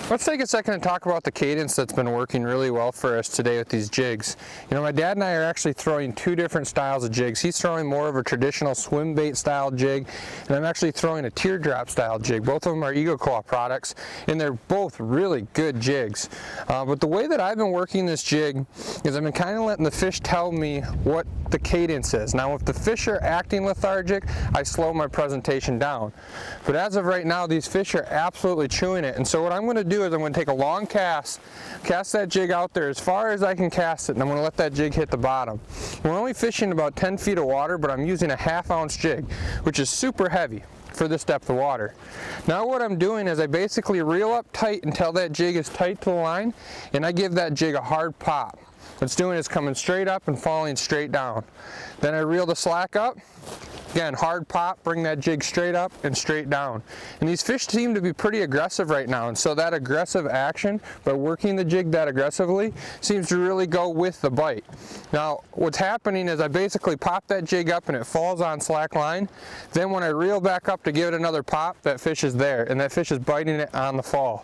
Let's take a second and talk about the cadence that's been working really well for us today with these jigs. You know, my dad and I are actually throwing two different styles of jigs. He's throwing more of a traditional swim bait style jig, and I'm actually throwing a teardrop style jig. Both of them are Eagle Claw products, and they're both really good jigs. But the way that I've been working this jig is I've been kind of letting the fish tell me what the cadence is. Now, if the fish are acting lethargic, I slow my presentation down. But as of right now, these fish are absolutely chewing it, and so what I'm going to do is I'm going to take a long cast that jig out there as far as I can cast it, and I'm going to let that jig hit the bottom. We're only fishing about 10 feet of water, but I'm using a 1/2 ounce jig, which is super heavy for this depth of water. Now what I'm doing is I basically reel up tight until that jig is tight to the line, and I give that jig a hard pop. What it's doing is coming straight up and falling straight down. Then I reel the slack up. Again, hard pop, bring that jig straight up and straight down. And these fish seem to be pretty aggressive right now, and so that aggressive action, by working the jig that aggressively, seems to really go with the bite. Now, what's happening is I basically pop that jig up and it falls on slack line. Then when I reel back up to give it another pop, that fish is there, and that fish is biting it on the fall.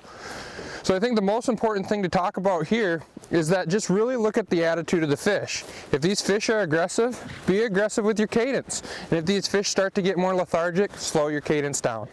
So I think the most important thing to talk about here is that just really look at the attitude of the fish. If these fish are aggressive, be aggressive with your cadence. And if these fish start to get more lethargic, slow your cadence down.